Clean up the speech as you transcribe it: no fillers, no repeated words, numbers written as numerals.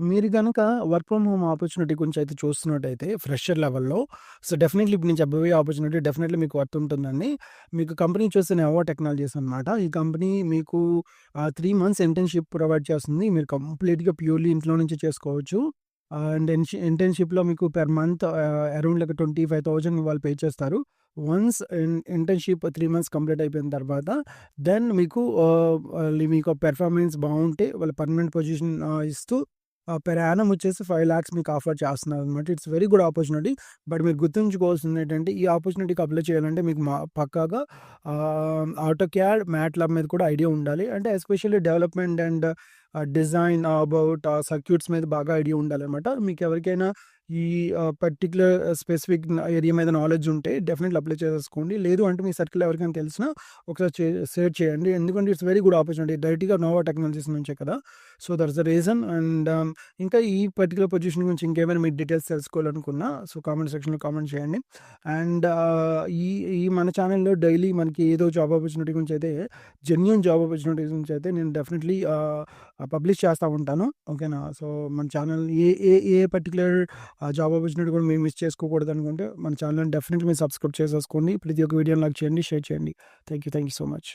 మీరు గనక work from home opportunity గురించి అయితే చూస్తున్నట్టయితే ఫ్రెషర్ లెవెల్‌లో సో, డెఫినైట్లీ ఇప్పుడు నేను చెప్పబోయే ఆపర్చునిటీ డెఫినైట్లీ మీకు వర్త్ ఉంటుందండి. మీకు కంపెనీ వచ్చేసి నెవో టెక్నాలజీస్ అనమాట. ఈ కంపెనీ మీకు 3 మంత్స్ ఇంటర్న్‌షిప్ ప్రొవైడ్ చేస్తుంది. మీరు కంప్లీట్‌గా ప్యూర్‌లీ ఇంట్లో నుంచి చేసుకోవచ్చు. అండ్ ఇంటర్న్‌షిప్‌లో మీకు పెర్ మంత్ అరౌండ్ లైక్ 25,000 వాళ్ళు పే చేస్తారు. వన్స్ ఇంటర్న్‌షిప్ 3 మంత్స్ కంప్లీట్ అయిపోయిన తర్వాత దెన్ మీకు మీకు పెర్ఫార్మెన్స్ బావుంటే వాళ్ళు పర్మనెంట్ పొజిషన్ ఇస్తూ పెర్ యానమ్ వచ్చేసి 5,00,000 మీకు ఆఫర్ చేస్తున్నారనమాట. It's very good opportunity. But మీరు గుర్తుంచుకోవాల్సింది ఏంటంటే ఈ ఆపర్చునిటీకి అప్లై చేయాలంటే మీకు పక్కాగా ఆటోక్యాడ్, మ్యాట్లాబ్ మీద కూడా ఐడియా ఉండాలి. అంటే especially development and design about circuits మీద బాగా ఐడియా ఉండాలనమాట. మీకు ఎవరికైనా ఈ పర్టిక్యులర్ స్పెసిఫిక్ ఏరియా మీద నాలెడ్జ్ ఉంటే డెఫినెట్‌లీ అప్లై చేసేసుకోండి. లేదు అంటే మీ సర్కిల్‌లో ఎవరికైనా తెలిసినా ఒకసారి షేర్ చేయండి. ఎందుకంటే ఇట్స్ వెరీ గుడ్ ఆపర్చునిటీ. డైరెక్ట్‌గా నోవా టెక్నాలజీస్ నుంచే కదా! So, that's the reason. And ఇంకా ఈ పర్టిక్యులర్ పొజిషన్ గురించి ఇంకేమైనా మీరు డీటెయిల్స్ తెలుసుకోవాలనుకున్నా సో, కామెంట్ సెక్షన్‌లో కామెంట్ చేయండి. అండ్ ఈ ఈ మన ఛానెల్‌లో డైలీ మనకి ఏదో జాబ్ ఆపర్చునిటీ గురించి అయితే జెన్యూన్ జాబ్ ఆపర్చునిటీస్ గురించి అయితే నేను డెఫినెట్‌లీ పబ్లిష్ చేస్తా ఉంటాను. ఓకేనా? సో, మన ఛానల్ ఏ ఏ ఏ పర్టిక్యులర్ జాబ్ ఆపర్చునిటీ కూడా మీరు మిస్ చేసుకోకూడదు అనుకుంటే మన ఛానల్‌ని డెఫినెట్‌లీ మీరు సబ్స్క్రైబ్ చేసేసుకోండి. ప్రతి ఒక్క వీడియోని లైక్ చేయండి, షేర్ చేయండి. Thank you so much.